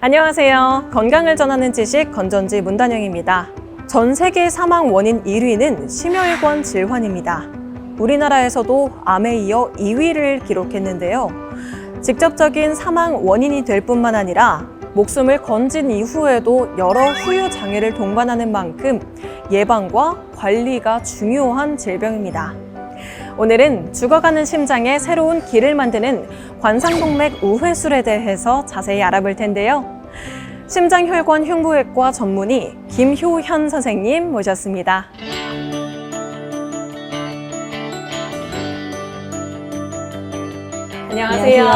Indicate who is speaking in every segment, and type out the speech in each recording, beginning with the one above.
Speaker 1: 안녕하세요. 건강을 전하는 지식 건전지 문단영입니다. 전 세계 사망 원인 1위는 심혈관 질환입니다. 우리나라에서도 암에 이어 2위를 기록했는데요. 직접적인 사망 원인이 될 뿐만 아니라 목숨을 건진 이후에도 여러 후유 장애를 동반하는 만큼 예방과 관리가 중요한 질병입니다. 오늘은 죽어가는 심장의 새로운 길을 만드는 관상동맥 우회술에 대해서 자세히 알아볼 텐데요. 심장혈관 흉부외과 전문의 김효현 선생님 모셨습니다. 안녕하세요.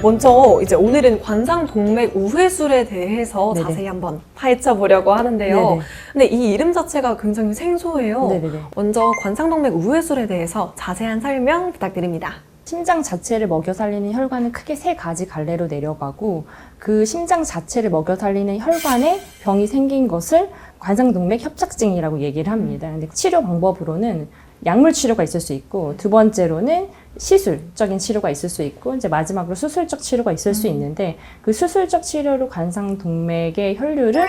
Speaker 1: 먼저 이제 오늘은 관상동맥 우회술에 대해서
Speaker 2: 네네.
Speaker 1: 자세히 한번 파헤쳐 보려고 하는데요.
Speaker 2: 네네.
Speaker 1: 근데 이 이름 자체가 굉장히 생소해요.
Speaker 2: 네네네.
Speaker 1: 먼저 관상동맥 우회술에 대해서 자세한 설명 부탁드립니다.
Speaker 2: 심장 자체를 먹여 살리는 혈관은 크게 세 가지 갈래로 내려가고 그 심장 자체를 먹여 살리는 혈관에 병이 생긴 것을 관상동맥 협착증이라고 얘기를 합니다. 근데 치료 방법으로는 약물 치료가 있을 수 있고 두 번째로는 시술적인 치료가 있을 수 있고 이제 마지막으로 수술적 치료가 있을 수 있는데 그 수술적 치료로 관상동맥의 혈류를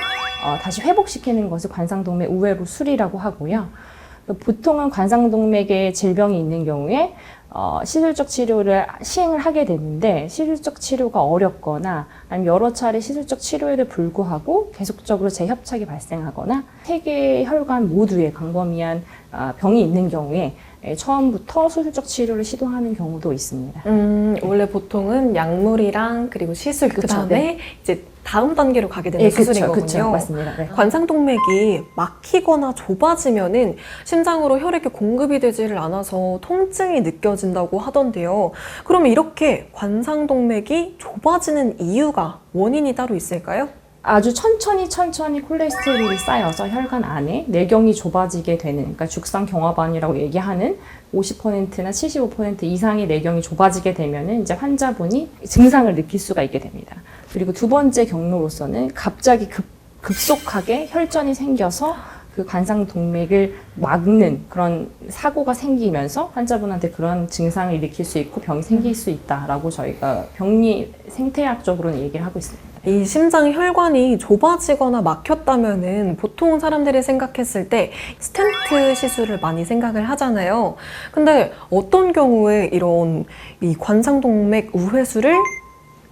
Speaker 2: 다시 회복시키는 것을 관상동맥 우회술이라고 하고요. 보통은 관상동맥에 질병이 있는 경우에 시술적 치료를 시행을 하게 되는데 시술적 치료가 어렵거나 아니면 여러 차례 시술적 치료에도 불구하고 계속적으로 재협착이 발생하거나 세 개의 혈관 모두에 광범위한 병이 있는 경우에 처음부터 수술적 치료를 시도하는 경우도 있습니다.
Speaker 1: 원래 보통은 약물이랑 그리고 시술
Speaker 2: 그쵸,
Speaker 1: 그다음에
Speaker 2: 네.
Speaker 1: 이제 다음 단계로 가게 되는 수술이거든요.
Speaker 2: 그쵸, 맞습니다. 네.
Speaker 1: 관상동맥이 막히거나 좁아지면은 심장으로 혈액이 공급이 되지를 않아서 통증이 느껴진다고 하던데요. 그러면 이렇게 관상동맥이 좁아지는 이유가 원인이 따로 있을까요?
Speaker 2: 아주 천천히 콜레스테롤이 쌓여서 혈관 안에 내경이 좁아지게 되는, 그러니까 죽상경화반이라고 얘기하는 50%나 75% 이상의 내경이 좁아지게 되면은 이제 환자분이 증상을 느낄 수가 있게 됩니다. 그리고 두 번째 경로로서는 갑자기 급속하게 혈전이 생겨서 그 관상동맥을 막는 그런 사고가 생기면서 환자분한테 그런 증상을 일으킬 수 있고 병이 생길 수 있다라고 저희가 병리 생태학적으로는 얘기를 하고 있습니다.
Speaker 1: 이 심장 혈관이 좁아지거나 막혔다면은 보통 사람들이 생각했을 때 스텐트 시술을 많이 생각을 하잖아요. 근데 어떤 경우에 이런 이 관상동맥 우회술을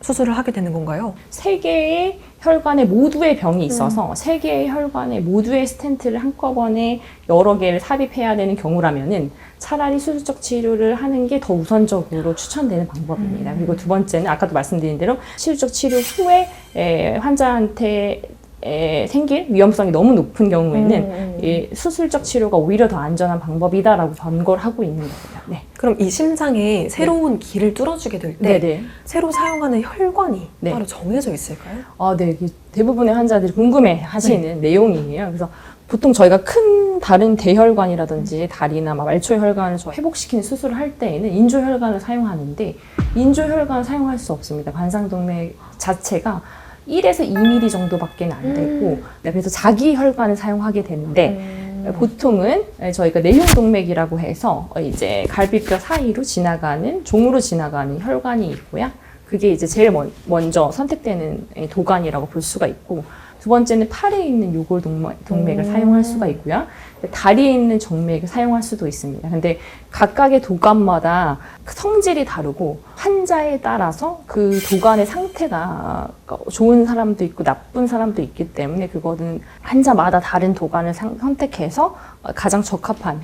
Speaker 1: 수술을 하게 되는 건가요?
Speaker 2: 세 개의 혈관에 모두의 병이 있어서 세 개의 혈관에 모두의 스텐트를 한꺼번에 여러 개를 삽입해야 되는 경우라면은 차라리 수술적 치료를 하는 게 더 우선적으로 추천되는 방법입니다. 그리고 두 번째는 아까도 말씀드린 대로 시술적 치료 후에 환자한테 생길 위험성이 너무 높은 경우에는 이 수술적 치료가 오히려 더 안전한 방법이다라고 권고를 하고 있는 겁니다. 네.
Speaker 1: 그럼 이 심장에 새로운 길을 뚫어주게 될 때
Speaker 2: 네네.
Speaker 1: 새로 사용하는 혈관이
Speaker 2: 네.
Speaker 1: 따로 정해져 있을까요?
Speaker 2: 네. 대부분의 환자들이 궁금해 하시는 내용이에요. 그래서 보통 저희가 큰 다른 대혈관이라든지 다리나 말초혈관을 회복시키는 수술을 할 때에는 인조혈관을 사용하는데 인조혈관을 사용할 수 없습니다. 관상동맥 자체가 1에서 2mm 정도밖에 안 되고 그래서 자기 혈관을 사용하게 되는데 보통은 저희가 내흉동맥이라고 해서 이제 갈비뼈 사이로 지나가는 종으로 지나가는 혈관이 있고요. 그게 이제 제일 먼저 선택되는 도관이라고 볼 수가 있고 두 번째는 팔에 있는 요골동맥을 사용할 수가 있고요. 다리에 있는 정맥을 사용할 수도 있습니다. 근데 각각의 도관마다 성질이 다르고 환자에 따라서 그 도관의 상태가 좋은 사람도 있고 나쁜 사람도 있기 때문에 그거는 환자마다 다른 도관을 선택해서 가장 적합한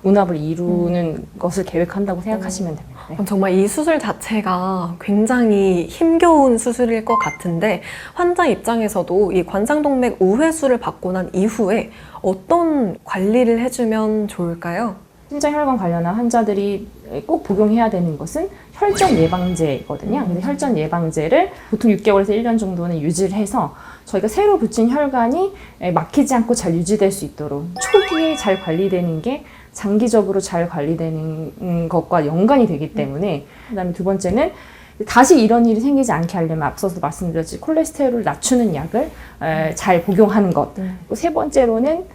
Speaker 2: 운합을 이루는 것을 계획한다고 생각하시면 됩니다. 네.
Speaker 1: 정말 이 수술 자체가 굉장히 힘겨운 수술일 것 같은데 환자 입장에서도 이 관상동맥 우회술을 받고 난 이후에 어떤 관리를 해주면 좋을까요?
Speaker 2: 심장혈관 관련한 환자들이 꼭 복용해야 되는 것은 혈전 예방제거든요. 근데 혈전 예방제를 보통 6개월에서 1년 정도는 유지를 해서 저희가 새로 붙인 혈관이 막히지 않고 잘 유지될 수 있도록 초기에 잘 관리되는 게 장기적으로 잘 관리되는 것과 연관이 되기 때문에 그다음에 두 번째는 다시 이런 일이 생기지 않게 하려면 앞서서 말씀드렸듯이 콜레스테롤을 낮추는 약을 잘 복용하는 것. 그리고 세 번째로는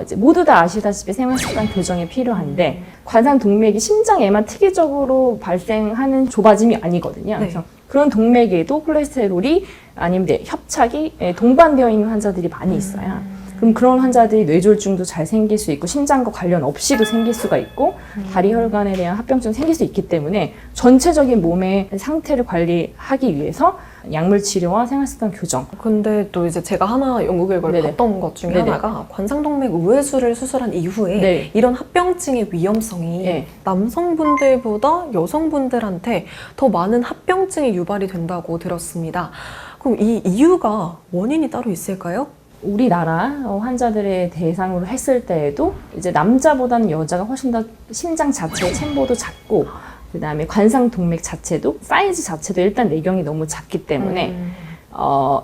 Speaker 2: 이제 모두 다 아시다시피 생활습관 교정이 필요한데 관상동맥이 심장에만 특이적으로 발생하는 좁아짐이 아니거든요.
Speaker 1: 네.
Speaker 2: 그래서 그런 동맥에도 콜레스테롤이 아니면 협착이 동반되어 있는 환자들이 많이 있어요. 그럼 그런 환자들이 뇌졸중도 잘 생길 수 있고 심장과 관련 없이도 생길 수가 있고 다리 혈관에 대한 합병증이 생길 수 있기 때문에 전체적인 몸의 상태를 관리하기 위해서 약물 치료와 생활습관 교정.
Speaker 1: 근데 또 이제 제가 하나 연구 결과를
Speaker 2: 네네.
Speaker 1: 봤던 것 중에
Speaker 2: 네네.
Speaker 1: 하나가 관상동맥 우회수를 수술한 이후에
Speaker 2: 네.
Speaker 1: 이런 합병증의 위험성이
Speaker 2: 네.
Speaker 1: 남성분들보다 여성분들한테 더 많은 합병증이 유발이 된다고 들었습니다. 그럼 이 이유가 원인이 따로 있을까요?
Speaker 2: 우리나라 환자들의 대상으로 했을 때에도 이제 남자보다는 여자가 훨씬 더 심장 자체의 챔버도 작고 그 다음에 관상 동맥 자체도 사이즈 자체도 일단 내경이 너무 작기 때문에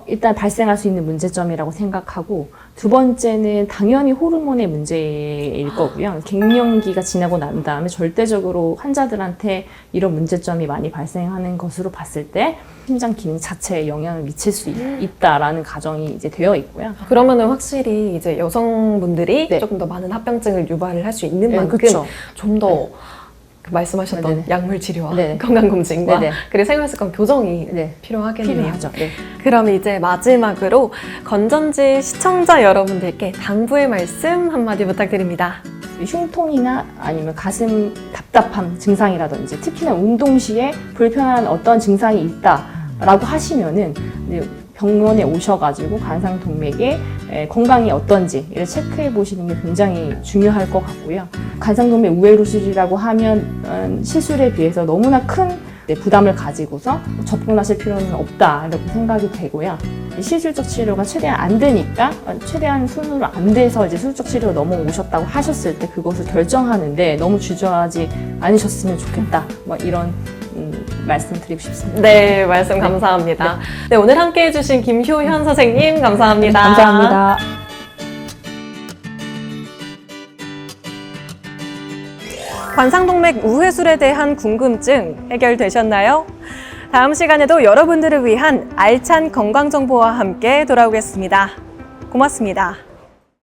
Speaker 2: 일단 발생할 수 있는 문제점이라고 생각하고 두 번째는 당연히 호르몬의 문제일 거고요. 갱년기가 지나고 난 다음에 절대적으로 환자들한테 이런 문제점이 많이 발생하는 것으로 봤을 때 심장 기능 자체에 영향을 미칠 수 있다라는 가정이 이제 되어 있고요.
Speaker 1: 그러면은 확실히 이제 여성분들이
Speaker 2: 네.
Speaker 1: 조금 더 많은 합병증을 유발을 할 수 있는
Speaker 2: 네,
Speaker 1: 만큼
Speaker 2: 그쵸.
Speaker 1: 좀 더 말씀하셨던
Speaker 2: 네네.
Speaker 1: 약물 치료와
Speaker 2: 네네.
Speaker 1: 건강검진과
Speaker 2: 네네.
Speaker 1: 그리고 생활습관 교정이
Speaker 2: 네.
Speaker 1: 필요하겠네요.
Speaker 2: 필요하죠. 네.
Speaker 1: 그럼 이제 마지막으로 건전지 시청자 여러분들께 당부의 말씀 한마디 부탁드립니다.
Speaker 2: 흉통이나 아니면 가슴 답답함 증상이라든지 특히나 운동 시에 불편한 어떤 증상이 있다라고 하시면은 병원에 오셔가지고 관상동맥의 건강이 어떤지를 체크해 보시는 게 굉장히 중요할 것 같고요. 관상동맥 우회수술이라고 하면 시술에 비해서 너무나 큰 부담을 가지고서 접근하실 필요는 없다라고 생각이 되고요. 시술적 치료가 최대한 안 되니까 최대한 손으로 안 돼서 이제 수술적 치료로 넘어오셨다고 하셨을 때 그것을 결정하는데 너무 주저하지 않으셨으면 좋겠다. 뭐 이런 말씀 드리고 싶습니다.
Speaker 1: 네, 말씀 감사합니다. 네, 오늘 함께 해주신 김효현 선생님 감사합니다.
Speaker 2: 감사합니다.
Speaker 1: 관상동맥 우회술에 대한 궁금증 해결되셨나요? 다음 시간에도 여러분들을 위한 알찬 건강 정보와 함께 돌아오겠습니다. 고맙습니다.